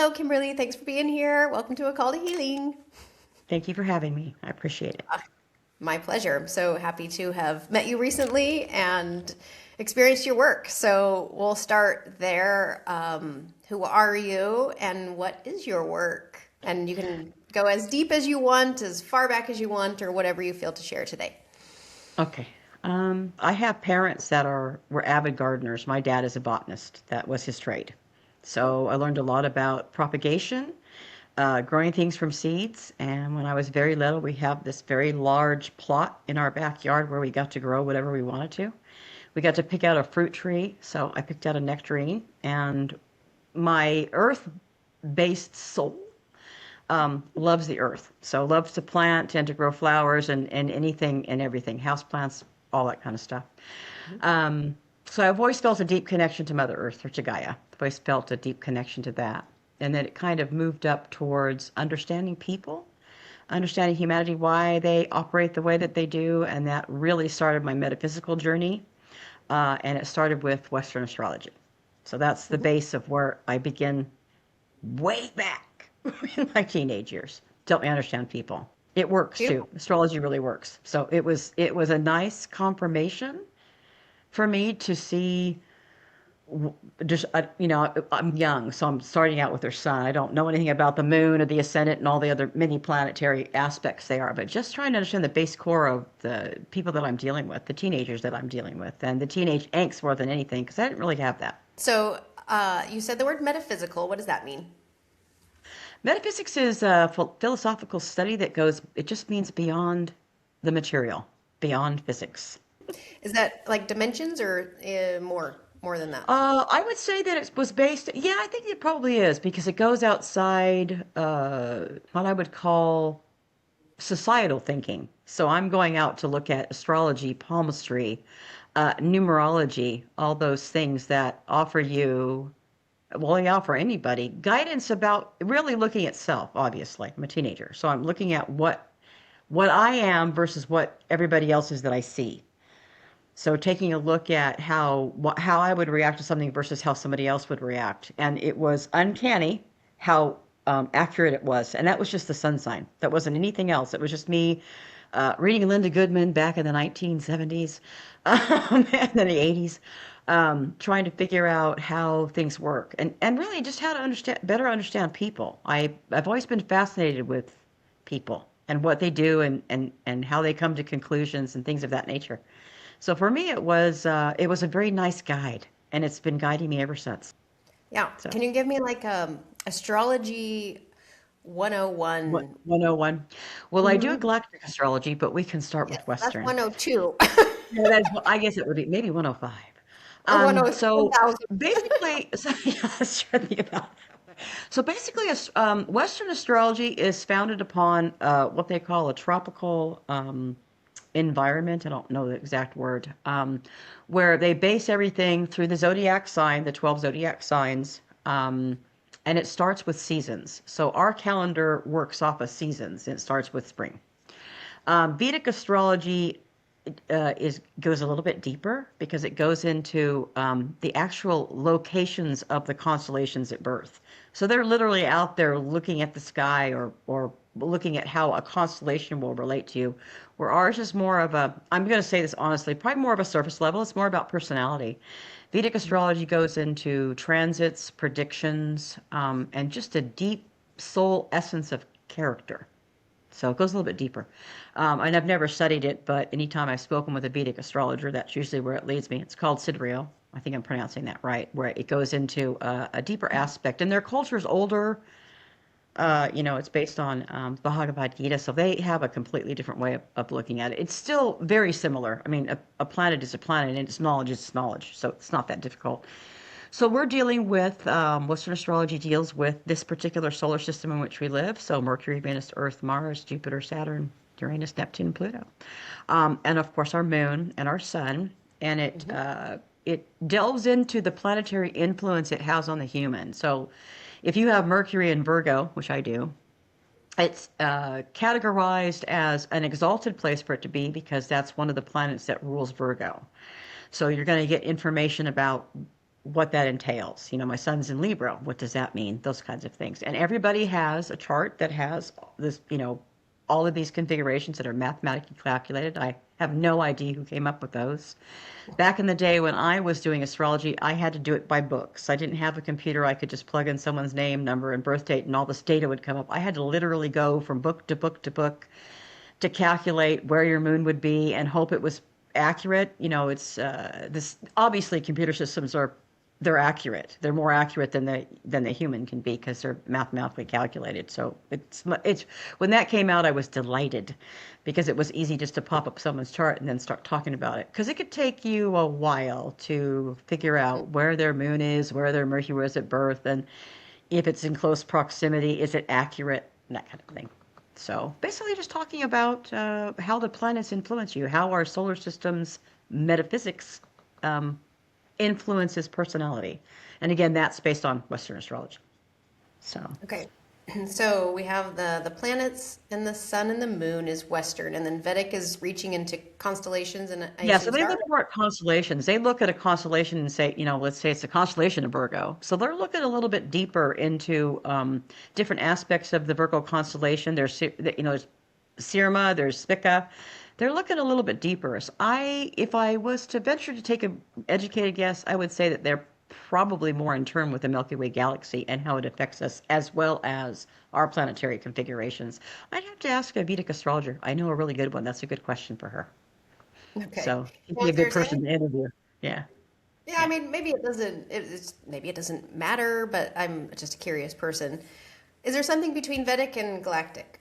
Hello, Kimberly. Thanks for being here. Welcome to A Call to Healing. Thank you for having me. I appreciate it. My pleasure. I'm so happy to have met you recently and experienced your work. So we'll start there. Who are you and what is your work? And you can go as deep as you want, as far back as you want, or whatever you feel to share today. Okay. I have parents that were avid gardeners. My dad is a botanist. That was his trade. So I learned a lot about propagation, growing things from seeds. And when I was very little, we have this very large plot in our backyard where we got to grow whatever we wanted to. We got to pick out a fruit tree. So I picked out a nectarine. And my earth-based soul loves the earth. So loves to plant and to grow flowers and anything and everything, house plants, all that kind of stuff. So I've always felt a deep connection to Mother Earth or to Gaia. I've always felt a deep connection to that. And then it kind of moved up towards understanding people, understanding humanity, why they operate the way that they do. And that really started my metaphysical journey. And it started with Western astrology. So that's the base of where I begin way back in my teenage years to help me understand people. It works too. Beautiful. Astrology really works. So it was a nice confirmation for me to see just I'm young, so I'm starting out with their sun. I don't know anything about the moon or the ascendant and all the other many planetary aspects they are, but just trying to understand the base core of the people that I'm dealing with, the teenagers that I'm dealing with, and the teenage angst more than anything, because I didn't really have that. So you said the word metaphysical. What does that mean? Metaphysics is a philosophical study that goes, it just means beyond the material, beyond physics. Is that like dimensions or more than that? I would say that it was based, yeah, I think it probably is because it goes outside what I would call societal thinking. So I'm going out to look at astrology, palmistry, numerology, all those things that offer you, well, they offer anybody guidance about really looking at self, obviously. I'm a teenager. So I'm looking at what I am versus what everybody else is that I see. So taking a look at how I would react to something versus how somebody else would react, and it was uncanny how accurate it was. And that was just the sun sign. That wasn't anything else. It was just me reading Linda Goodman back in the 1970s and then the 80s, trying to figure out how things work and really just how to better understand people. I've always been fascinated with people and what they do and how they come to conclusions and things of that nature. So for me, it was a very nice guide, and it's been guiding me ever since. Yeah. So Can you give me like astrology what 101? 101. Well, I do Mm-hmm. galactic astrology, but we can start Yes, with that's Western. 102 Yeah, I guess it would be maybe 105. or 100 So 1000. basically, so, yeah, let's try to think about it. So basically, Western astrology is founded upon what they call a tropical environment. I don't know the exact word, where they base everything through the zodiac sign, the 12 zodiac signs, and it starts with seasons. So our calendar works off of seasons, and it starts with spring. Vedic astrology is goes a little bit deeper because it goes into the actual locations of the constellations at birth. So they're literally out there looking at the sky or looking at how a constellation will relate to you. Where ours is more of a, I'm going to say this honestly, probably more of a surface level. It's more about personality. Vedic astrology goes into transits, predictions, and just a deep soul essence of character. So it goes a little bit deeper. And I've never studied it, but anytime I've spoken with a Vedic astrologer, that's usually where it leads me. It's called Siddharyo. I think I'm pronouncing that right, where it goes into a deeper aspect. And their culture is older. It's based on the Bhagavad Gita, so they have a completely different way of looking at it. It's still very similar. I mean, a planet is a planet, and its knowledge is knowledge, so it's not that difficult. So we're dealing with Western astrology deals with this particular solar system in which we live. So Mercury, Venus, Earth, Mars, Jupiter, Saturn, Uranus, Neptune, Pluto, and of course our moon and our sun. And it delves into the planetary influence it has on the human. So if you have Mercury in Virgo, which I do, it's categorized as an exalted place for it to be because that's one of the planets that rules Virgo. So you're going to get information about what that entails. My son's in Libra. What does that mean? Those kinds of things. And everybody has a chart that has this, all of these configurations that are mathematically calculated. I have no idea who came up with those. Back in the day when I was doing astrology, I had to do it by books. I didn't have a computer. I could just plug in someone's name, number, and birth date, and all this data would come up. I had to literally go from book to book to book to calculate where your moon would be and hope it was accurate. It's this obviously computer systems they're accurate. They're more accurate than the human can be because they're mathematically calculated. So it's when that came out, I was delighted because it was easy just to pop up someone's chart and then start talking about it. Because it could take you a while to figure out where their moon is, where their Mercury is at birth, and if it's in close proximity, is it accurate, and that kind of thing. So basically, just talking about how the planets influence you, how our solar system's metaphysics influences personality. And again, that's based on Western astrology. So Okay. So we have the planets and the sun and the moon is Western, and then Vedic is reaching into constellations and I yeah, so assume they stars. look more at constellations. They look at a constellation and say, let's say it's a constellation of Virgo. So they're looking a little bit deeper into different aspects of the Virgo constellation. There's Sirma, there's Spica. They're looking a little bit deeper. So if I was to venture to take an educated guess, I would say that they're probably more in tune with the Milky Way galaxy and how it affects us, as well as our planetary configurations. I'd have to ask a Vedic astrologer. I know a really good one. That's a good question for her. Okay. So he'd Well, be a if good there's person any, to interview. Yeah. yeah, I Yeah. mean, maybe it doesn't. Maybe it doesn't matter, but I'm just a curious person. Is there something between Vedic and Galactic?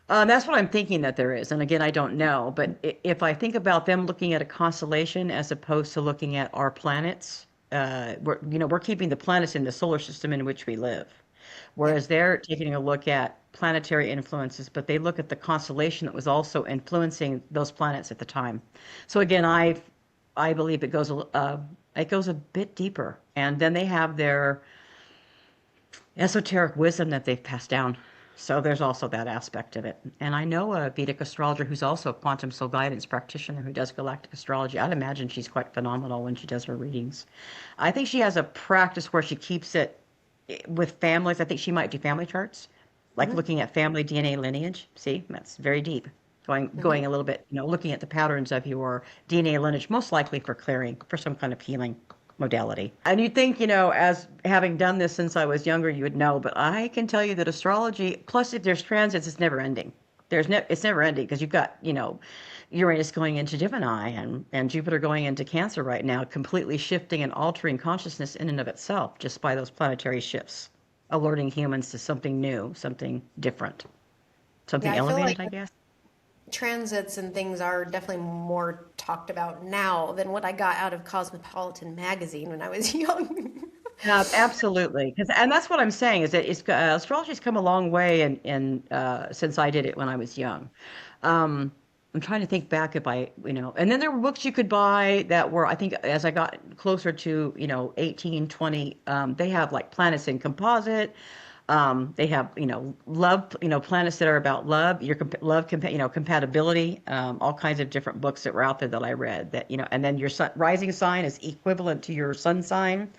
That's what I'm thinking that there is. And again, I don't know. But if I think about them looking at a constellation as opposed to looking at our planets, we're keeping the planets in the solar system in which we live. Yeah. Whereas they're taking a look at planetary influences, but they look at the constellation that was also influencing those planets at the time. So again, I believe it goes a bit deeper. And then they have their esoteric wisdom that they've passed down. So there's also that aspect of it. And I know a Vedic astrologer who's also a quantum soul guidance practitioner who does galactic astrology. I'd imagine she's quite phenomenal when she does her readings. I think she has a practice where she keeps it with families. I think she might do family charts, like Hmm. looking at family DNA lineage. See, that's very deep. Going Hmm. a little bit, looking at the patterns of your DNA lineage, most likely for clearing, for some kind of healing modality. And you'd think, as having done this since I was younger, you would know, but I can tell you that astrology, plus if there's transits, it's never ending. It's never ending because you've got, Uranus going into Gemini and Jupiter going into Cancer right now, completely shifting and altering consciousness in and of itself just by those planetary shifts, alerting humans to something new, something different, Yeah, something I feel elevated, like I guess. transits and things are definitely more talked about now than what I got out of Cosmopolitan magazine when I was young. Absolutely, and that's what I'm saying is that astrology's come a long way since I did it when I was young. Um, I'm trying to think back if and then there were books you could buy that were, I think, as I got closer to 18, 20, they have like planets in composite. They have love, planets that are about love, compatibility, all kinds of different books that were out there that I read that and then your rising sign is equivalent to your sun sign.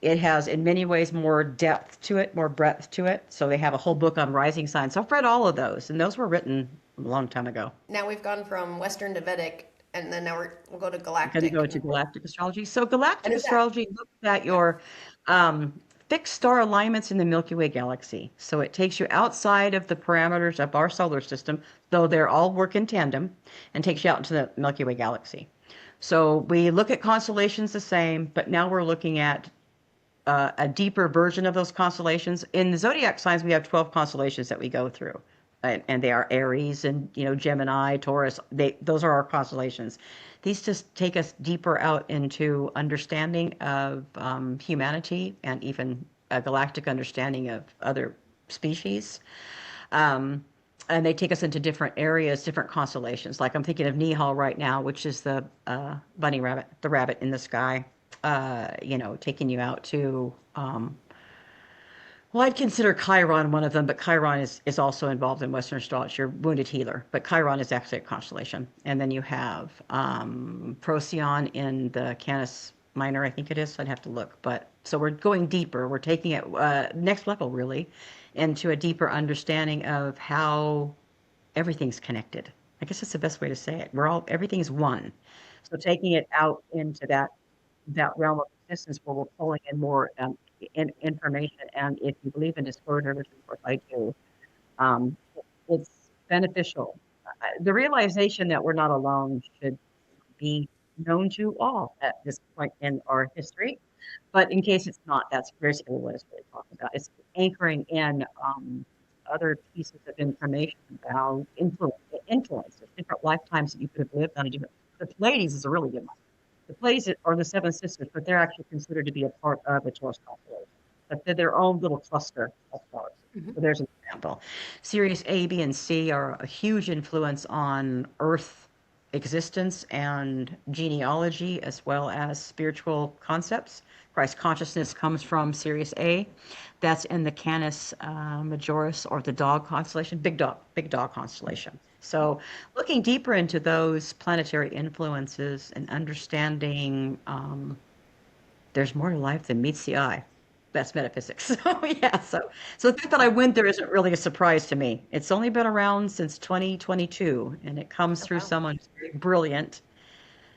It has, in many ways, more depth to it, more breadth to it. So they have a whole book on rising signs. So I've read all of those, and those were written a long time ago. Now we've gone from Western to Vedic, and then we'll go to I'm going to go Galactic. to galactic astrology. So And galactic is that astrology looks at your um, fixed star alignments in the Milky Way galaxy. So it takes you outside of the parameters of our solar system, though they're all work in tandem, and takes you out into the Milky Way galaxy. So we look at constellations the same, but now we're looking at a deeper version of those constellations. In the zodiac signs, we have 12 constellations that we go through. And they are Aries and Gemini, Taurus. Those are our constellations. These just take us deeper out into understanding of humanity and even a galactic understanding of other species. Um, and they take us into different areas, different constellations. Like I'm thinking of Nihal right now, which is the bunny rabbit, the rabbit in the sky. Taking you out to well, I'd consider Chiron one of them, but Chiron is also involved in Western astrology, your wounded healer. But Chiron is actually a constellation. And then you have Procyon in the Canis minor, I think it is. So I'd have to look. But so we're going deeper. We're taking it next level, really, into a deeper understanding of how everything's connected. I guess that's the best way to say it. Everything's one. So taking it out into that realm of existence where we're pulling in more information. And if you believe in disclosure, which of course I do, um, it's beneficial. The realization that we're not alone should be known to all at this point in our history. But in case it's not, that's basically what it's really talking about. It's anchoring in other pieces of information about influences, different lifetimes that you could have lived on a different. The Pleiades is a really good one. The Pleiades are the Seven Sisters, but they're actually considered to be a part of the Taurus constellation. But they're their own little cluster of stars. Mhm. So there's an example. Sirius A, B, and C are a huge influence on Earth existence and genealogy, as well as spiritual concepts. Christ consciousness comes from Sirius A. That's in the Canis Majoris, or the dog constellation, big dog constellation. So looking deeper into those planetary influences and understanding there's more to life than meets the eye. That's metaphysics. So yeah, so the fact that I went there isn't really a surprise to me. It's only been around since 2022, and it comes Oh, through wow. someone who's very brilliant,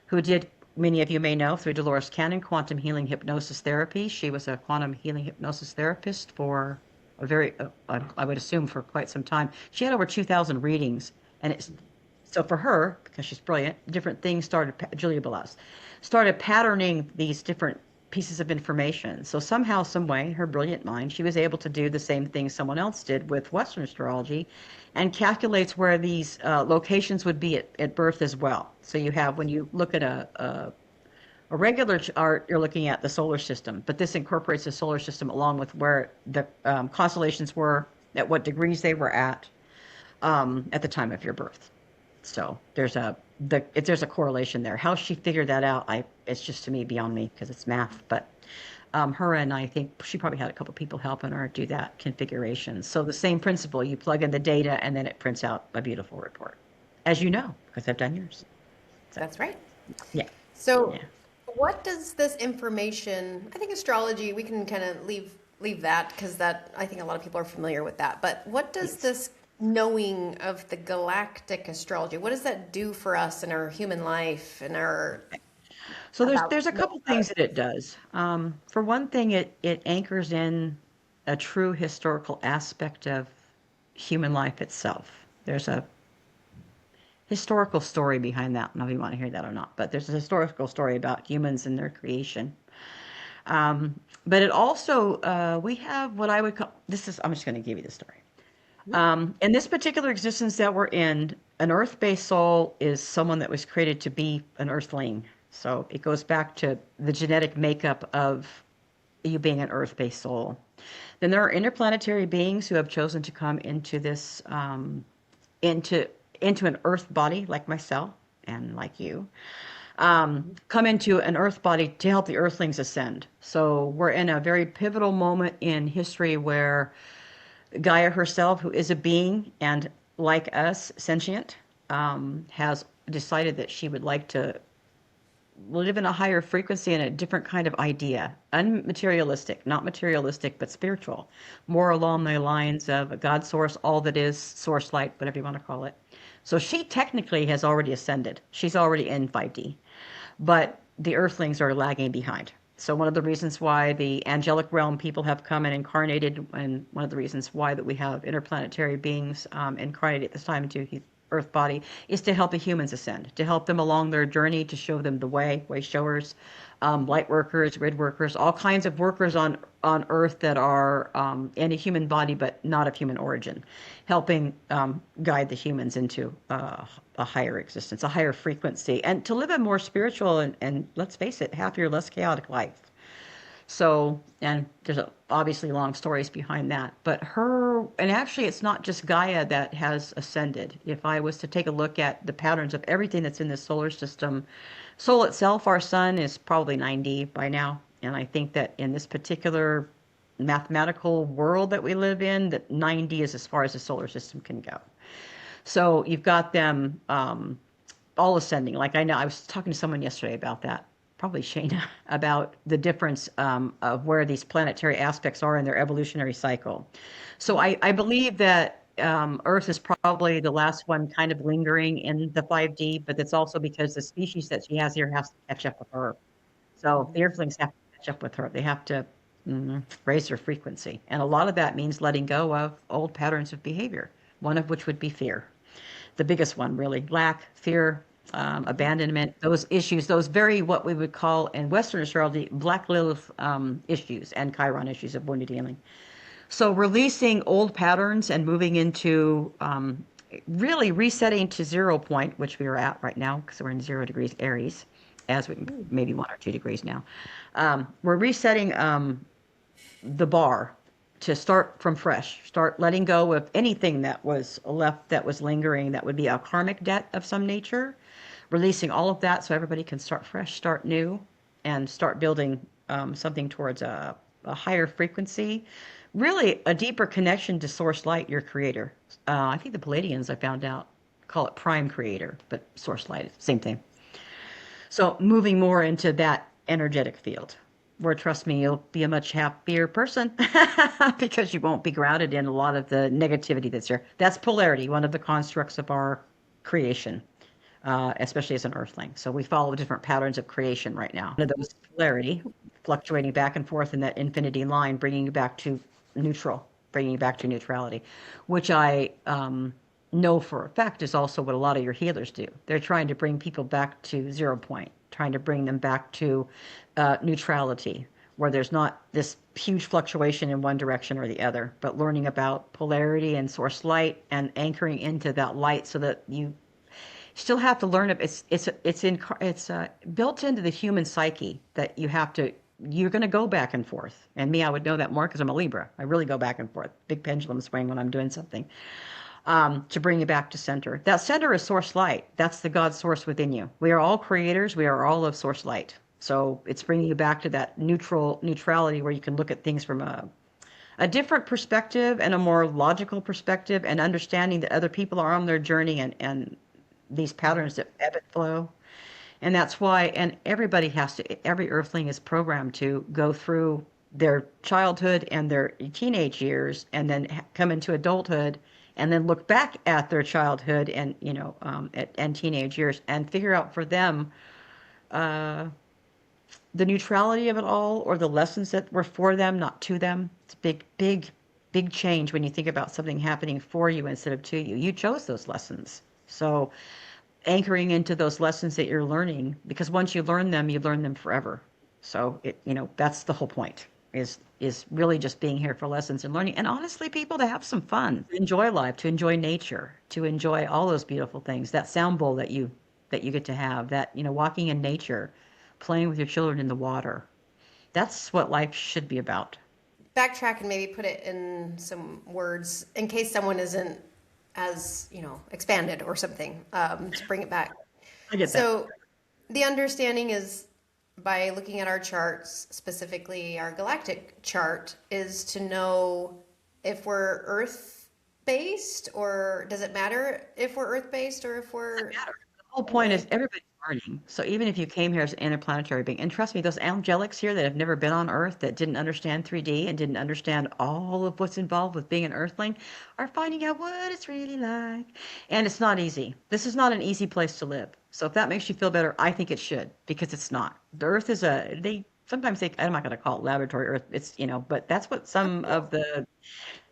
who did, many of you may know, through Dolores Cannon, quantum healing hypnosis therapy. She was a quantum healing hypnosis therapist for I would assume for quite some time. She had over 2,000 readings, and it's so for her, because she's brilliant, different things started. Julia Belas started patterning these different pieces of information. So somehow, some way, her brilliant mind, she was able to do the same thing someone else did with Western astrology, and calculates where these locations would be at birth as well. So you have, when you look at a regular chart, you're looking at the solar system, but this incorporates the solar system along with where the constellations were, at what degrees they were at the time of your birth. So there's a correlation there. How she figured that out, it's just, to me, beyond me, because it's math. But her, and I think she probably had a couple people helping her do that configuration. So the same principle, you plug in the data and then it prints out a beautiful report, as you know, because I've done yours. So That's right. yeah, So, yeah. what does this information? I think astrology. We can kind of leave that because that I think a lot of people are familiar with that. But what does Yes. this knowing of the galactic astrology? What does that do for us in our human life and our So about there's a knowing couple about things that it does. For one thing, it anchors in a true historical aspect of human life itself. There's a historical story behind that. I don't know if you want to hear that or not, but there's a historical story about humans and their creation. But it also, we have what I would call, I'm just going to give you the story. it? In this particular existence that we're in, an earth-based soul is someone that was created to be an earthling. So it goes back to the genetic makeup of you being an earth-based soul. Then there are interplanetary beings who have chosen to come into this, into an earth body, like myself and like you, come into an earth body to help the earthlings ascend. So we're in a very pivotal moment in history where Gaia herself, who is a being and like us, sentient, has decided that she would like to live in a higher frequency and a different kind of idea. Unmaterialistic, not materialistic, but spiritual. More along the lines of a God source, all that is, source light, whatever you want to call it. So she technically has already ascended. She's already in 5D. But the earthlings are lagging behind. So one of the reasons why the angelic realm people have come and incarnated, and one of the reasons why that we have interplanetary beings incarnated at this time into Earth body, is to help the humans ascend, to help them along their journey, to show them the way showers, light workers, grid workers, all kinds of workers on Earth that are in a human body but not of human origin, helping guide the humans into a higher existence, a higher frequency, and to live a more spiritual and let's face it, happier, less chaotic life. So, and there's obviously long stories behind that. But and actually, it's not just Gaia that has ascended. If I was to take a look at the patterns of everything that's in the solar system, Sol itself, our sun, is probably 90 by now. And I think that in this particular mathematical world that we live in, that 90 is as far as the solar system can go. So you've got them all ascending. Like I know, I was talking to someone yesterday about that. probably Shayna, about the difference of where these planetary aspects are in their evolutionary cycle. So I believe that Earth is probably the last one kind of lingering in the 5D, but that's also because the species that she has here has to catch up with her. So the Earthlings have to catch up with her. They have to raise their frequency. And a lot of that means letting go of old patterns of behavior, one of which would be fear. The biggest one, really. Lack, fear, abandonment, those issues, those very what we would call in Western astrology, Black Lilith issues and Chiron issues of wounded healing. So releasing old patterns and moving into really resetting to 0 point, which we are at right now because we're in 0 degrees Aries, as we maybe 1 or 2 degrees now. We're resetting the bar to start from fresh, start letting go of anything that was left that was lingering, that would be a karmic debt of some nature, releasing all of that so everybody can start fresh, start new, and start building something towards a higher frequency, really a deeper connection to source light, your creator. I think the Palladians, I found out, call it prime creator, but source light, same thing. So moving more into that energetic field where, trust me, you'll be a much happier person because you won't be grounded in a lot of the negativity that's there. That's polarity, one of the constructs of our creation, especially as an earthling. So we follow different patterns of creation right now. One of those is polarity, fluctuating back and forth in that infinity line, bringing you back to neutral, bringing you back to neutrality, which I know for a fact is also what a lot of your healers do. They're trying to bring people back to 0 point, trying to bring them back to neutrality, where there's not this huge fluctuation in one direction or the other, but learning about polarity and source light and anchoring into that light so that you still have to learn it. It's built into the human psyche that you're going to go back and forth. And me, I would know that more because I'm a Libra. I really go back and forth, big pendulum swing when I'm doing something. To bring you back to center. That center is source light. That's the God source within you. We are all creators. We are all of source light. So it's bringing you back to that neutrality where you can look at things from a different perspective and a more logical perspective, and understanding that other people are on their journey and these patterns that ebb and flow. And that's why, and every earthling is programmed to go through their childhood and their teenage years and then come into adulthood and then look back at their childhood and and teenage years and figure out for them the neutrality of it all, or the lessons that were for them, not to them. It's a big change when you think about something happening for you instead of to you. You chose those lessons. So anchoring into those lessons that you're learning, because once you learn them forever. So that's the whole point, is really just being here for lessons and learning. And honestly, people, to have some fun, to enjoy life, to enjoy nature, to enjoy all those beautiful things, that sound bowl that you get to have, that, walking in nature, playing with your children in the water. That's what life should be about. Backtrack and maybe put it in some words in case someone isn't as, expanded or something, to bring it back. I get that. So the understanding is, by looking at our charts, specifically our galactic chart, is to know if we're Earth-based, or does it matter if we're Earth-based or if we're... The whole point is everybody's learning. So even if you came here as an interplanetary being, and trust me, those angelics here that have never been on Earth, that didn't understand 3D and didn't understand all of what's involved with being an Earthling, are finding out what it's really like. And it's not easy. This is not an easy place to live. So if that makes you feel better, I think it should, because it's not. The Earth is sometimes I'm not going to call it laboratory Earth. It's, but that's what some of the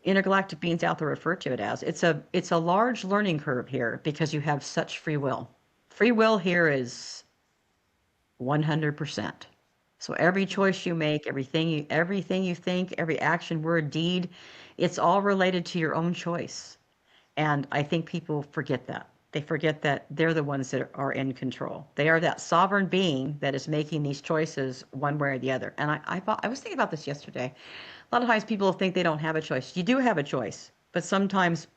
intergalactic beings out there refer to it as. It's a large learning curve here because you have such free will. Free will here is 100%. So every choice you make, everything you think, every action, word, deed, it's all related to your own choice. And I think people forget that. They forget that they're the ones that are in control. They are that sovereign being that is making these choices one way or the other. And I was thinking about this yesterday. A lot of times people think they don't have a choice. You do have a choice, but sometimes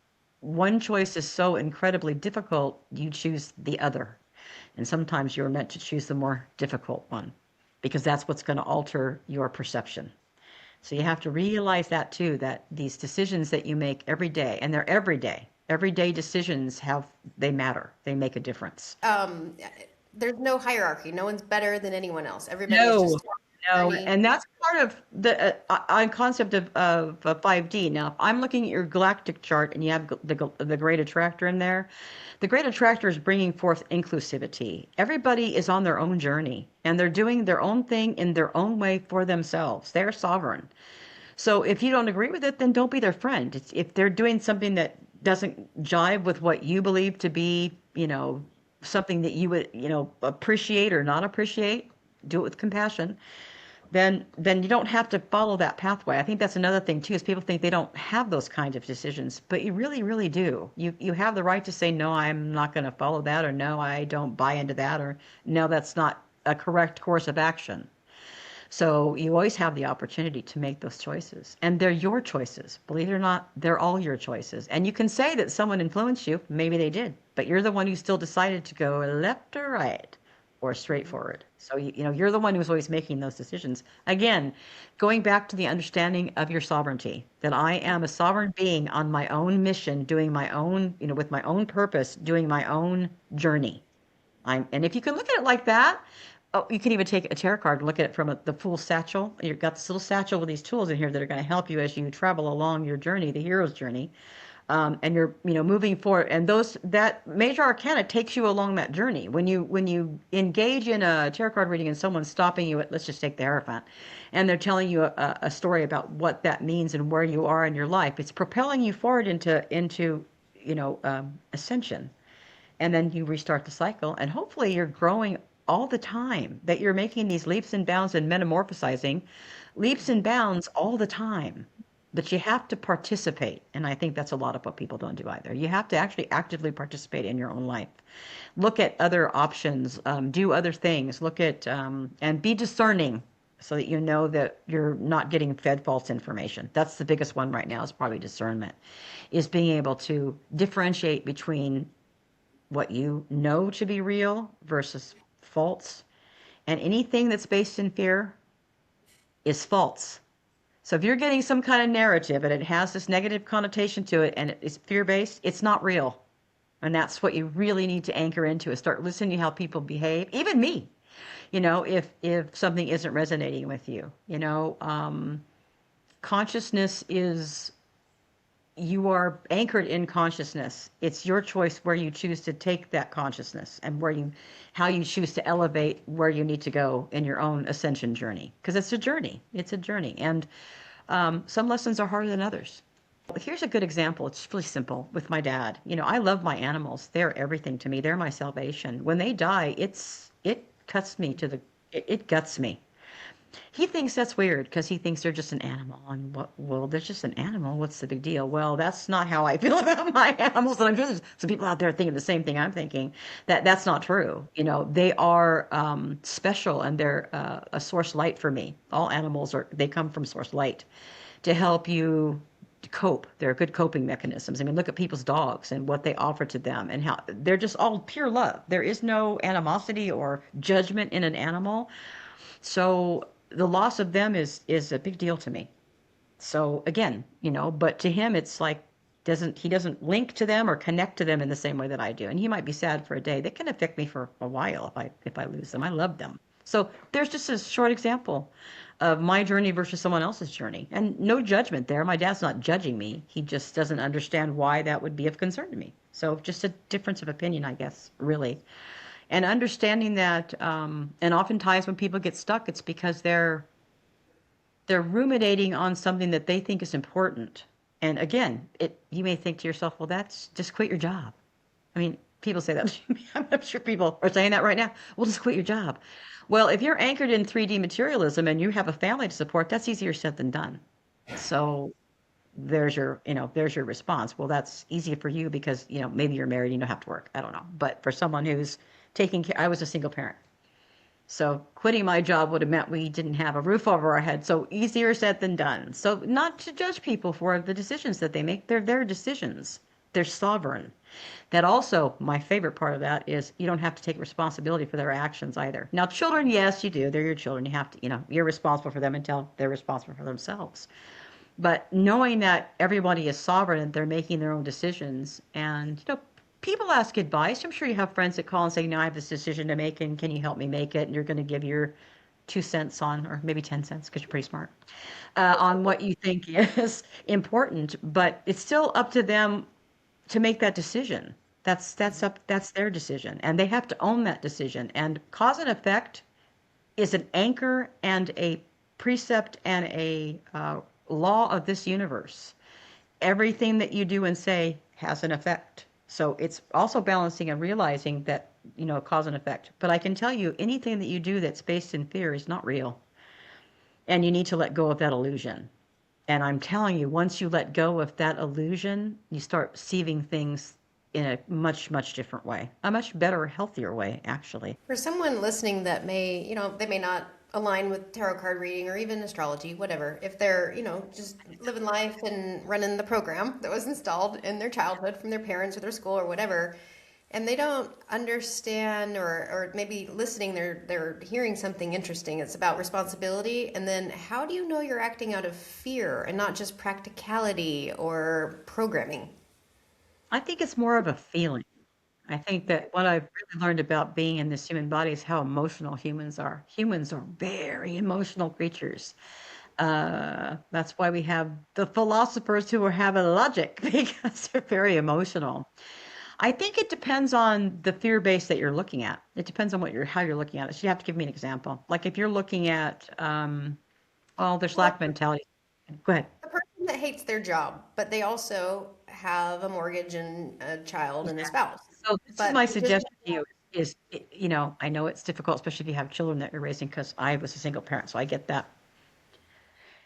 one choice is so incredibly difficult, you choose the other. And sometimes you're meant to choose the more difficult one, because that's what's going to alter your perception. So you have to realize that too, that these decisions that you make every day, and they're everyday decisions, they matter. They make a difference. there's no hierarchy. No one's better than anyone else. Everybody is No, just on a no, journey. and that's part of the concept of 5D. Now, if I'm looking at your galactic chart and you have the great attractor in there, the great attractor is bringing forth inclusivity. Everybody is on their own journey and they're doing their own thing in their own way for themselves. They're sovereign. So if you don't agree with it, then don't be their friend. If they're doing something that doesn't jive with what you believe to be, something that you would, appreciate or not appreciate, do it with compassion. Then you don't have to follow that pathway. I think that's another thing too, is people think they don't have those kinds of decisions, but you really, really do. You have the right to say, no, I'm not going to follow that, or no, I don't buy into that, or no, that's not a correct course of action. So you always have the opportunity to make those choices. And they're your choices. Believe it or not, they're all your choices. And you can say that someone influenced you. Maybe they did. But you're the one who still decided to go left or right or straight forward. So, you're the one who's always making those decisions. Again, going back to the understanding of your sovereignty, that I am a sovereign being on my own mission, doing my own, with my own purpose, doing my own journey. And if you can look at it like that, oh, you can even take a tarot card and look at it from the full satchel. You've got this little satchel with these tools in here that are going to help you as you travel along your journey, the hero's journey. And you're, moving forward. And that major arcana takes you along that journey. When you engage in a tarot card reading and someone's stopping you at, let's just take the Hierophant, and they're telling you a story about what that means and where you are in your life, it's propelling you forward into ascension. And then you restart the cycle, and hopefully you're growing all the time, that you're making these leaps and bounds and metamorphosizing leaps and bounds all the time. But you have to participate, and I think that's a lot of what people don't do either. You have to actually actively participate in your own life. Look at other options, do other things, look at and be discerning, so that you know that you're not getting fed false information. That's the biggest one right now, is probably discernment, is being able to differentiate between what you know to be real versus false. And anything that's based in fear is false. So if you're getting some kind of narrative and it has this negative connotation to it and it's fear-based, it's not real. And that's what you really need to anchor into, is start listening to how people behave. Even me, if something isn't resonating with you, consciousness is, you are anchored in consciousness. It's your choice where you choose to take that consciousness, and how you choose to elevate where you need to go in your own ascension journey. Because it's a journey. It's a journey. And some lessons are harder than others. Here's a good example. It's really simple with my dad. I love my animals. They're everything to me. They're my salvation. When they die, it cuts me it guts me. He thinks that's weird because he thinks they're just an animal. And well, they're just an animal. What's the big deal? Well, that's not how I feel about my animals. And I'm sure there's some people out there thinking the same thing I'm thinking. That's not true. They are special, and they're a source light for me. All animals they come from source light to help you cope. They're good coping mechanisms. I mean, look at people's dogs and what they offer to them, and how they're just all pure love. There is no animosity or judgment in an animal. So the loss of them is a big deal to me. So again, but to him, it's like, he doesn't link to them or connect to them in the same way that I do. And he might be sad for a day. That can affect me for a while if I lose them. I love them. So there's just a short example of my journey versus someone else's journey, and no judgment there. My dad's not judging me. He just doesn't understand why that would be of concern to me. So just a difference of opinion, I guess, really. And understanding that, and oftentimes when people get stuck, it's because they're ruminating on something that they think is important. And again, you may think to yourself, well, that's just quit your job. I mean, people say that. I'm sure people are saying that right now. Well, just quit your job. Well, if you're anchored in 3D materialism and you have a family to support, that's easier said than done. So there's your response. Well, that's easier for you because, maybe you're married and you don't have to work. I don't know. But for someone who's taking care, I was a single parent. So quitting my job would have meant we didn't have a roof over our head. So easier said than done. So not to judge people for the decisions that they make. They're their decisions. They're sovereign. That also, my favorite part of that is you don't have to take responsibility for their actions either. Now, children, yes, you do. They're your children. You have to, you're responsible for them until they're responsible for themselves. But knowing that everybody is sovereign and they're making their own decisions, and, people ask advice. I'm sure you have friends that call and say, I have this decision to make, and can you help me make it? And you're going to give your 2 cents on, or maybe 10 cents because you're pretty smart, on what you think is important. But it's still up to them to make that decision. That's their decision, and they have to own that decision. And cause and effect is an anchor and a precept and a law of this universe. Everything that you do and say has an effect. So it's also balancing and realizing that, cause and effect. But I can tell you, anything that you do that's based in fear is not real. And you need to let go of that illusion. And I'm telling you, once you let go of that illusion, you start seeing things in a much, much different way, a much better, healthier way, actually. For someone listening that may, they may not align with tarot card reading or even astrology, whatever, if they're, just living life and running the program that was installed in their childhood from their parents or their school or whatever, and they don't understand, or maybe listening, they're hearing something interesting. It's about responsibility. And then how do you know you're acting out of fear and not just practicality or programming? I think it's more of a feeling. I think that what I've really learned about being in this human body is how emotional humans are. Humans are very emotional creatures. That's why we have the philosophers who have a logic because they're very emotional. I think it depends on the fear base that you're looking at. It depends on how you're looking at it. So you have to give me an example. Like if you're looking at, there's Well, lack mentality. Go ahead. a person that hates their job, but they also have a mortgage and a child and a spouse. So this is But my they just suggestion to you is, I know it's difficult, especially if you have children that you're raising, because I was a single parent, so I get that.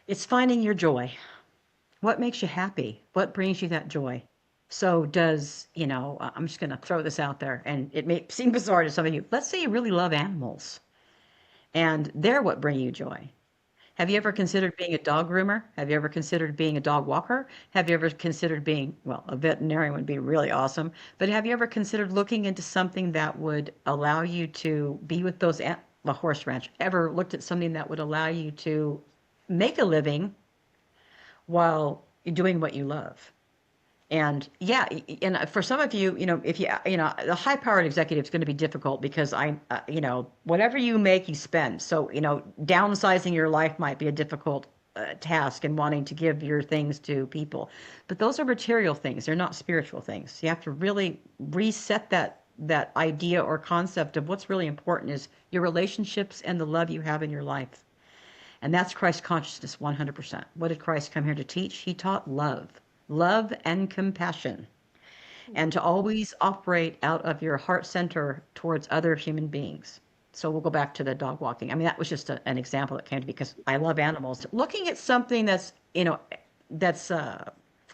It's finding your joy. What makes you happy? What brings you that joy? So I'm just going to throw this out there, and it may seem bizarre to some of you. Let's say you really love animals, and they're what bring you joy. Have you ever considered being a dog groomer? Have you ever considered being a dog walker? Have you ever considered being, well, a veterinarian would be really awesome, but have you ever considered looking into something that would allow you to be with a horse ranch? Ever looked at something that would allow you to make a living while you're doing what you love? And yeah, and for some of you, if the high powered executive is going to be difficult because whatever you make, you spend. So, downsizing your life might be a difficult task and wanting to give your things to people. But those are material things. They're not spiritual things. You have to really reset that idea or concept of what's really important is your relationships and the love you have in your life. And that's Christ consciousness 100%. What did Christ come here to teach? He taught love and compassion, and to always operate out of your heart center towards other human beings. So we'll go back to the dog walking. I mean, that was just an example that came to me because I love animals. Looking at something that's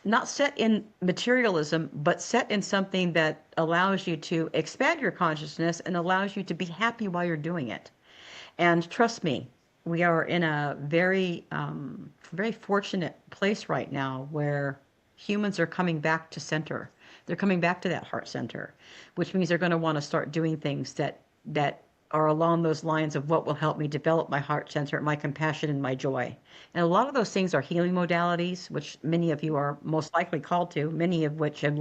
not set in materialism, but set in something that allows you to expand your consciousness and allows you to be happy while you're doing it. And trust me, we are in a very, very fortunate place right now where humans are coming back to center. They're coming back to that heart center, which means they're going to want to start doing things that are along those lines of what will help me develop my heart center, my compassion, and my joy. And a lot of those things are healing modalities, which many of you are most likely called to, many of which have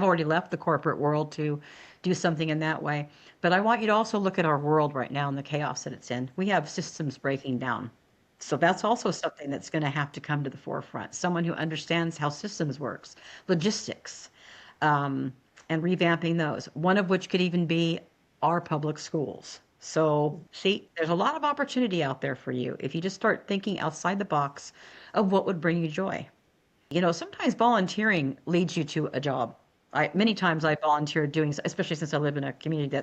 already left the corporate world to do something in that way. But I want you to also look at our world right now and the chaos that it's in. We have systems breaking down. So that's also something that's going to have to come to the forefront. Someone who understands how systems works, logistics, and revamping those. One of which could even be our public schools. So see, there's a lot of opportunity out there for you if you just start thinking outside the box of what would bring you joy. Sometimes volunteering leads you to a job. Many times I volunteered doing, especially since I live in a community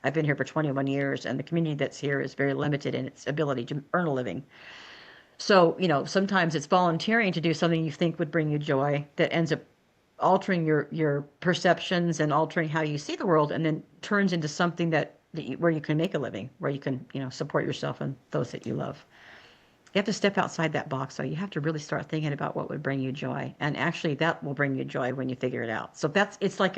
I've been here for 21 years, and the community that's here is very limited in its ability to earn a living. So, sometimes it's volunteering to do something you think would bring you joy that ends up altering your perceptions and altering how you see the world, and then turns into something where you can make a living, where you can, support yourself and those that you love. You have to step outside that box. So you have to really start thinking about what would bring you joy. And actually that will bring you joy when you figure it out. So it's like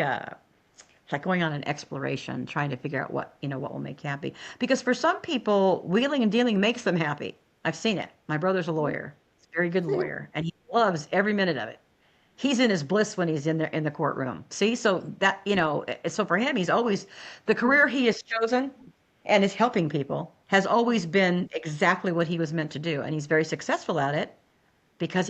going on an exploration, trying to figure out what will make you happy. Because for some people, wheeling and dealing makes them happy. I've seen it. My brother's a lawyer. He's a very good lawyer, and he loves every minute of it. He's in his bliss when he's in the courtroom. See, so that, so for him, he's always, the career he has chosen and is helping people has always been exactly what he was meant to do, and he's very successful at it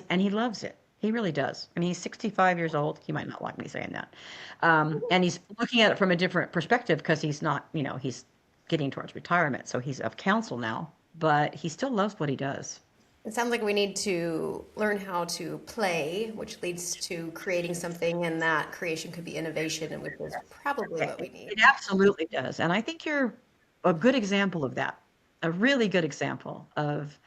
and he loves it. He really does. I mean, he's 65 years old. He might not like me saying that. And he's looking at it from a different perspective because he's not, he's getting towards retirement. So he's of counsel now, but he still loves what he does. It sounds like we need to learn how to play, which leads to creating something, and that creation could be innovation, and which is probably what we need. It absolutely does. And I think you're a good example of that, a really good example of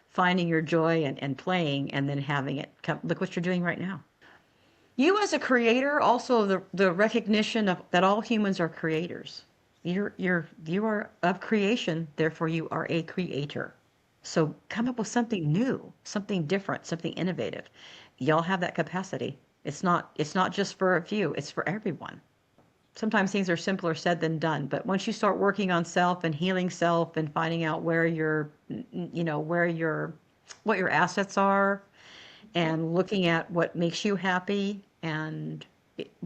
finding your joy and playing and then having it come. Look what you're doing right now. You as a creator, also the recognition of that all humans are creators. You are of creation, therefore you are a creator. So come up with something new, something different, something innovative. Y'all have that capacity. It's not just for a few, it's for everyone. Sometimes things are simpler said than done, but once you start working on self and healing self and finding out where what your assets are and looking at what makes you happy and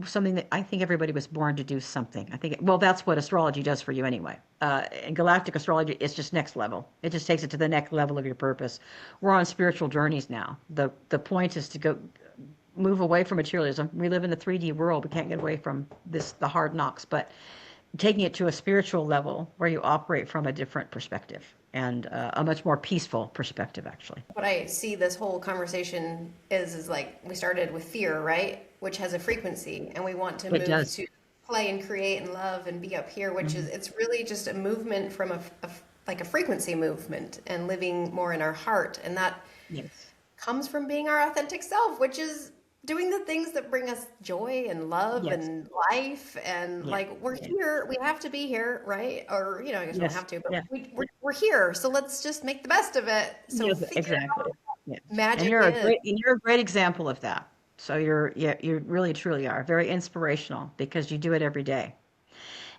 something that I think everybody was born to do something. I think, well, that's what astrology does for you anyway. And galactic astrology is just next level. It just takes it to the next level of your purpose. We're on spiritual journeys now. The point is to move away from materialism. We live in the 3D world. We can't get away from the hard knocks, but taking it to a spiritual level where you operate from a different perspective and a much more peaceful perspective, actually. What I see this whole conversation is like we started with fear, right? Which has a frequency, and we want to move to play and create and love and be up here, which is, it's really just a movement from like a frequency movement and living more in our heart. And that comes from being our authentic self, which is doing the things that bring us joy and love and life. And like, we're here, we have to be here, right? Or, I guess we don't have to, but we're here. So let's just make the best of it. So exactly. Magic and you're a great example of that. So you really truly are very inspirational because you do it every day.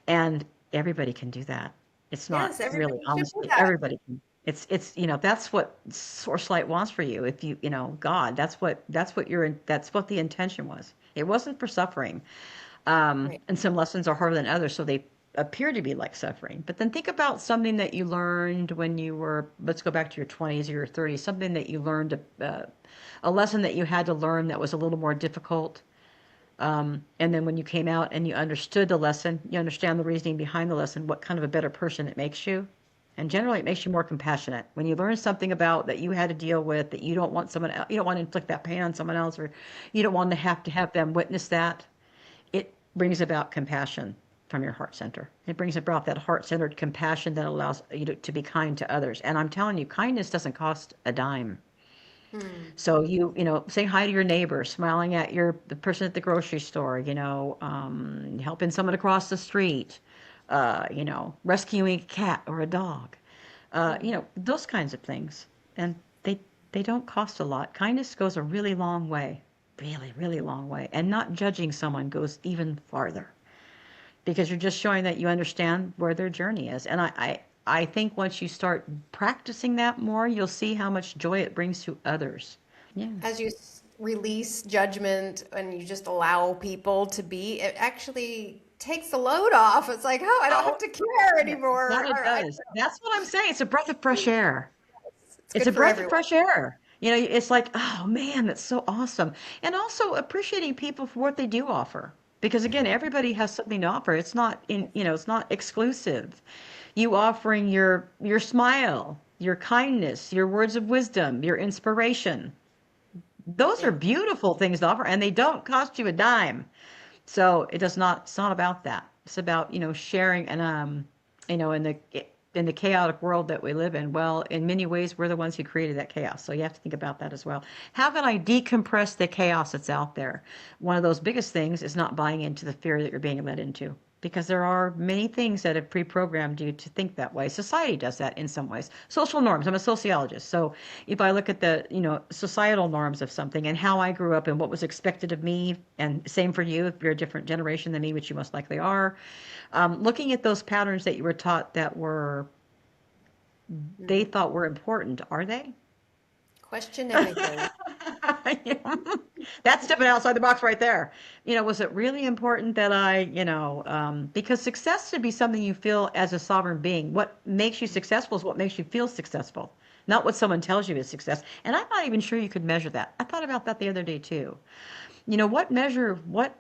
And everybody can do that. It's not really, honestly, everybody can. It's that's what Source Light wants for you. If God, that's what the intention was. It wasn't for suffering. And some lessons are harder than others, so they appear to be like suffering. But then think about something that you learned when you were, let's go back to your 20s or your 30s, something that you learned, a lesson that you had to learn that was a little more difficult. And then when you came out and you understood the lesson, you understand the reasoning behind the lesson, what kind of a better person it makes you. And generally, it makes you more compassionate. When you learn something about that you had to deal with, that you don't want someone else, you don't want to inflict that pain on someone else, or you don't want to have them witness that, it brings about compassion from your heart center. It brings about that heart-centered compassion that allows you to be kind to others. And I'm telling you, kindness doesn't cost a dime. So say hi to your neighbor, smiling at the person at the grocery store, helping someone across the street, rescuing a cat or a dog, those kinds of things. And they don't cost a lot. Kindness goes a really long way, really, really long way. And not judging someone goes even farther because you're just showing that you understand where their journey is. And I think once you start practicing that more, you'll see how much joy it brings to others. Yeah. As you release judgment and you just allow people to be, it actually takes the load off. It's like, oh, I don't have to care anymore. That it does. That's what I'm saying. It's a breath of fresh air. It's a breath of fresh air. It's like, oh man, that's so awesome. And also appreciating people for what they do offer. Because again, everybody has something to offer. It's not it's not exclusive. You offering your smile, your kindness, your words of wisdom, your inspiration. Those are beautiful things to offer, and they don't cost you a dime. So it's not about that. It's about, sharing and, in the chaotic world that we live in. Well, in many ways, we're the ones who created that chaos. So you have to think about that as well. How can I decompress the chaos that's out there? One of those biggest things is not buying into the fear that you're being led into. Because there are many things that have pre-programmed you to think that way. Society does that in some ways. Social norms. I'm a sociologist. So if I look at the, societal norms of something and how I grew up and what was expected of me, and same for you if you're a different generation than me, which you most likely are, looking at those patterns that you were taught that they thought were important, are they? Question everything. That's stepping outside the box right there. Was it really important that because success should be something you feel as a sovereign being. What makes you successful is what makes you feel successful, not what someone tells you is success. And I'm not even sure you could measure that. I thought about that the other day too. What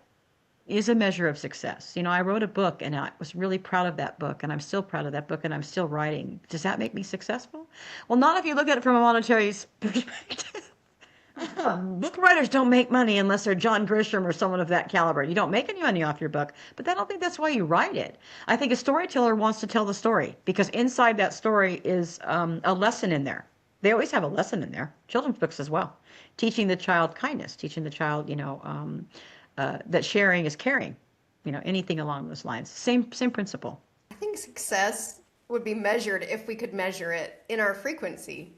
is a measure of success? I wrote a book and I was really proud of that book and I'm still proud of that book and I'm still writing. Does that make me successful? Well, not if you look at it from a monetary perspective. Book writers don't make money unless they're John Grisham or someone of that caliber. You don't make any money off your book, but I don't think that's why you write it. I think a storyteller wants to tell the story because inside that story is a lesson in there. They always have a lesson in there. Children's books as well. Teaching the child kindness, teaching the child, that sharing is caring. Anything along those lines. Same principle. I think success would be measured if we could measure it in our frequency.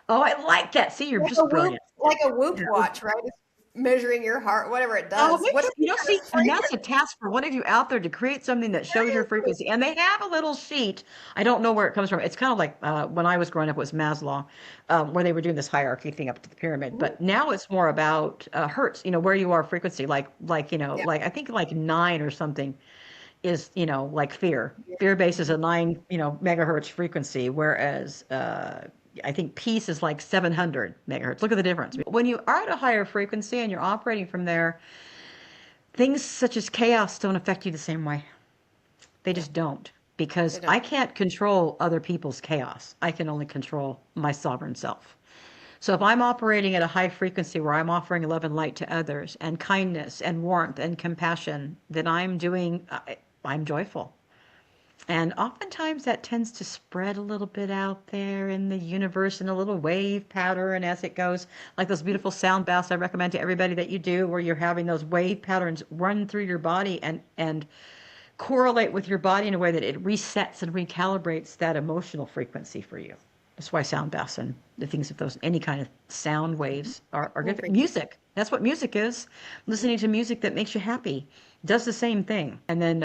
Oh, I like that. See, you're Like just a Whoop, brilliant. like a Whoop Yeah. watch, right? It's measuring your heart, whatever it Oh, does. maybe, What if we had see, a and that's a frequency? task for one of you out there to create something that shows your frequency. And they have a little sheet. I don't know where it comes from. It's kind of like when I was growing up, it was Maslow, where they were doing this hierarchy thing up to the pyramid. But now it's more about hertz, where you are frequency, Yeah. like I think like 9 or something is, like fear. Fear base is a 9, megahertz frequency, whereas I think peace is like 700 megahertz. Look at the difference. When you are at a higher frequency and you're operating from there, things such as chaos don't affect you the same way. They Yeah. just don't. They Because don't. I can't control other people's chaos. I can only control my sovereign self. So if I'm operating at a high frequency where I'm offering love and light to others and kindness and warmth and compassion, then I'm joyful. And oftentimes that tends to spread a little bit out there in the universe in a little wave pattern as it goes, like those beautiful sound baths I recommend to everybody that you do, where you're having those wave patterns run through your body and correlate with your body in a way that it resets and recalibrates that emotional frequency for you. That's why sound baths and the things of those, any kind of sound waves are Full good. frequency. Music. That's what music is. Listening to music that makes you happy does the same thing. And then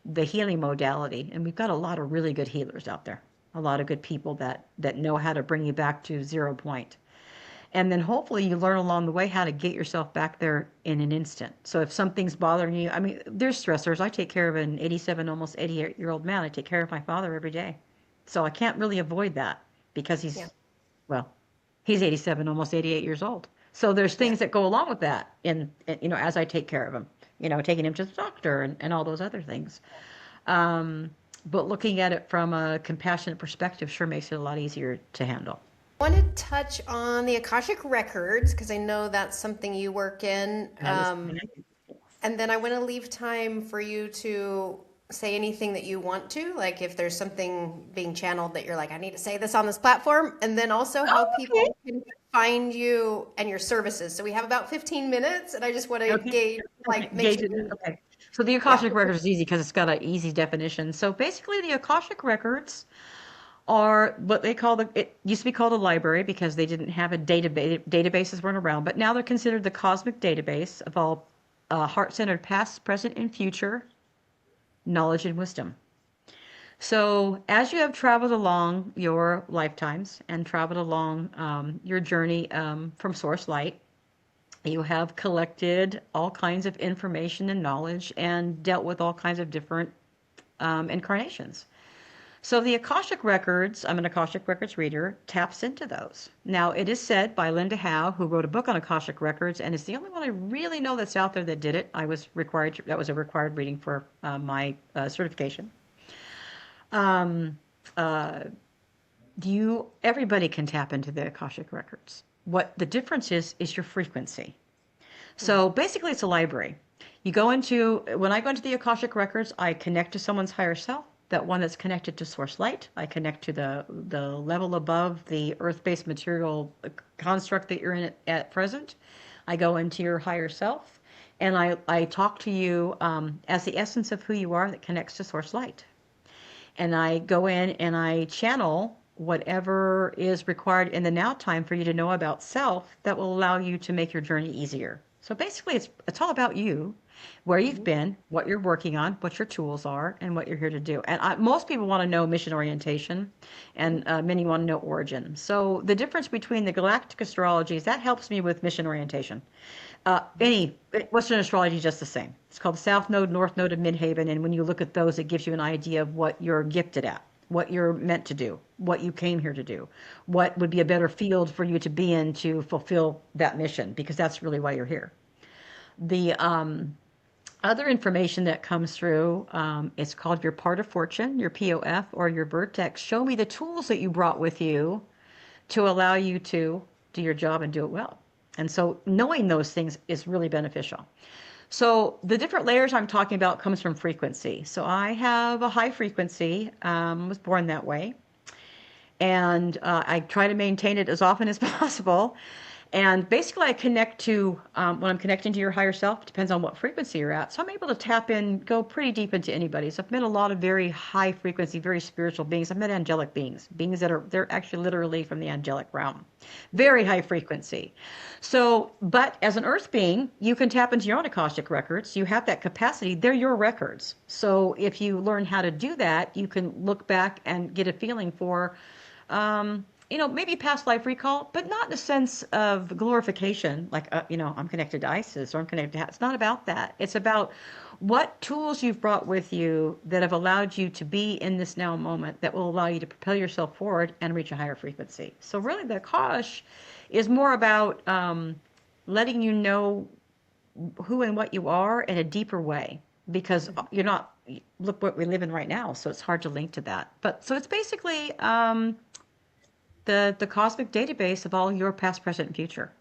the healing modality. And we've got a lot of really good healers out there. A lot of good people that know how to bring you back to 0 point. And then hopefully you learn along the way how to get yourself back there in an instant. So if something's bothering you, I mean, there's stressors. I take care of an 87, almost 88-year-old man. I take care of my father every day. So I can't really avoid that because Yeah. well, he's 87, almost 88 years old. So there's Yeah. things that go along with that as I take care of him, taking him to the doctor and all those other things. But looking at it from a compassionate perspective sure makes it a lot easier to handle. I want to touch on the Akashic Records because I know that's something you work in. That is And then I want to leave time for you to say anything that you want to, like if there's something being channeled that you're like, I need to say this on this platform, and then also how okay. people can find you and your services. So we have about 15 minutes, and I just want to Okay. gauge, Okay. like, make Gauge sure. it. Okay. So the Yeah. Akashic Records is easy because it's got an easy definition. So basically, the Akashic Records are what they call it used to be called a library because they didn't have a database. Databases weren't around, but now they're considered the cosmic database of all heart-centered past, present, and future knowledge and wisdom. So as you have traveled along your lifetimes and traveled along your journey from source light, you have collected all kinds of information and knowledge and dealt with all kinds of different incarnations. So the Akashic Records, I'm an Akashic Records reader, taps into those. Now, it is said by Linda Howe, who wrote a book on Akashic Records, and it's the only one I really know that's out there that did it. That was a required reading for my certification. Uh, Everybody can tap into the Akashic Records. What the difference is your frequency. So basically, it's a library. When I go into the Akashic Records, I connect to someone's higher self, that one that's connected to source light. I connect to the level above the earth-based material construct that you're in at present. I go into your higher self, and I talk to you as the essence of who you are that connects to source light. And I go in and I channel whatever is required in the now time for you to know about self that will allow you to make your journey easier. So basically, it's all about you. where you've been, what you're working on, what your tools are, and what you're here to do. And most people want to know mission orientation, and many want to know origin. So the difference between the galactic astrologies, that helps me with mission orientation. Any Western astrology is just the same. It's called the South Node, North Node of Midhaven, and when you look at those, it gives you an idea of what you're gifted at, what you're meant to do, what you came here to do, what would be a better field for you to be in to fulfill that mission, because that's really why you're here. The other information that comes through, it's called your part of fortune, your POF, or your vertex. Show me the tools that you brought with you to allow you to do your job and do it well. And so knowing those things is really beneficial. So the different layers I'm talking about comes from frequency. So I have a high frequency, was born that way. And I try to maintain it as often as possible. And basically I connect to, when I'm connecting to your higher self, it depends on what frequency you're at. So I'm able to tap in, go pretty deep into anybody. So I've met a lot of very high frequency, very spiritual beings. I've met angelic beings, beings that are, they're actually literally from the angelic realm. Very high frequency. So, but as an earth being, you can tap into your own Akashic records. You have that capacity. They're your records. So if you learn how to do that, you can look back and get a feeling for, maybe past life recall, but not in a sense of glorification, like, I'm connected to Isis or I'm connected to, it's not about that. It's about what tools you've brought with you that have allowed you to be in this now moment that will allow you to propel yourself forward and reach a higher frequency. So really the Akash is more about letting you know who and what you are in a deeper way, because you're not, look what we live in right now, so it's hard to link to that. But so it's basically the cosmic database of all your past, present, and future.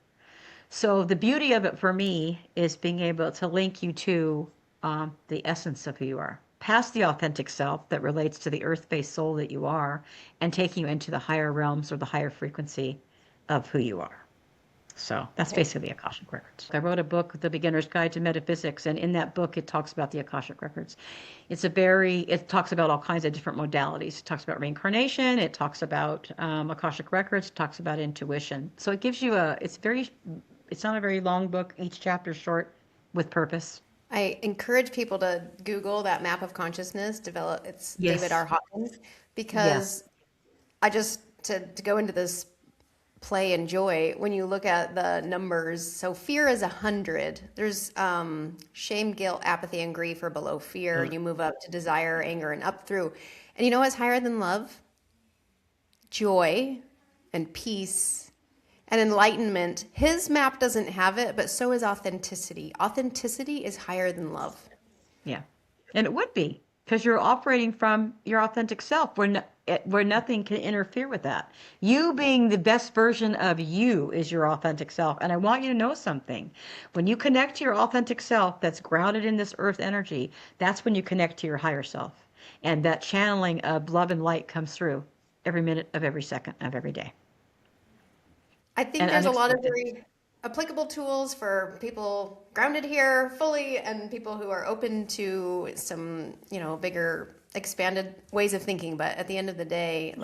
So the beauty of it for me is being able to link you to the essence of who you are, past the authentic self that relates to the earth-based soul that you are, and taking you into the higher realms or the higher frequency of who you are. So that's basically the Akashic Records. I wrote a book, The Beginner's Guide to Metaphysics, and in that book it talks about the Akashic Records. It talks about all kinds of different modalities. It talks about reincarnation, it talks about Akashic Records, it talks about intuition. So it gives you it's not a very long book, each chapter is short with purpose. I encourage people to Google that map of consciousness, it's Yes. David R. Hawkins, because to go into this play and joy, when you look at the numbers, so fear is 100. There's shame, guilt, apathy, and grief are below fear. You move up to desire, anger, and up through. And you know what's higher than love? Joy and peace and enlightenment. His map doesn't have it, but so is authenticity. Authenticity is higher than love. Yeah. And it would be, because you're operating from your authentic self where nothing can interfere with that. You being the best version of you is your authentic self. And I want you to know something. When you connect to your authentic self that's grounded in this earth energy, that's when you connect to your higher self. And that channeling of love and light comes through every minute of every second of every day. I think And there's a lot of unexpected. very applicable tools for people grounded here fully and people who are open to some, bigger expanded ways of thinking. But at the end of the day,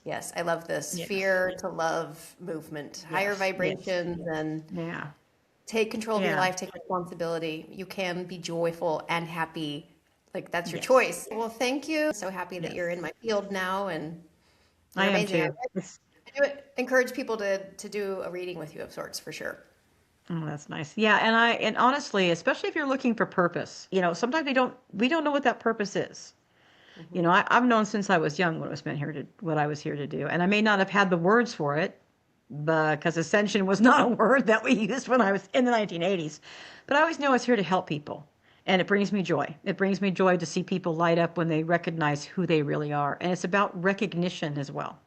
yes, I love this Yes. fear to love movement, higher Yes. vibrations, and Yeah. take control of your Yeah. life, take responsibility. You can be joyful and happy. That's your Yes. choice. Well, thank you. So happy that Yes. you're in my field now, and I you're am amazing. too. I do encourage people to do a reading with you of sorts for sure. Oh, that's nice. Yeah, and honestly, especially if you're looking for purpose, sometimes we don't know what that purpose is. I've known since I was young what I was here to do, and I may not have had the words for it, because Ascension was not a word that we used when I was in the 1980s. But I always knew I was here to help people, and it brings me joy. It brings me joy to see people light up when they recognize who they really are, and it's about recognition as well.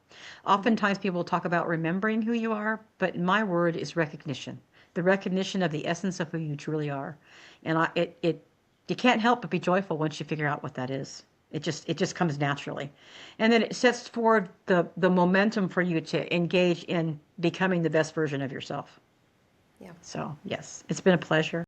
Oftentimes people talk about remembering who you are, but my word is recognition. The recognition of the essence of who you truly are. And you can't help but be joyful once you figure out what that is. It just comes naturally. And then it sets forward the momentum for you to engage in becoming the best version of yourself. Yeah. So, yes, it's been a pleasure.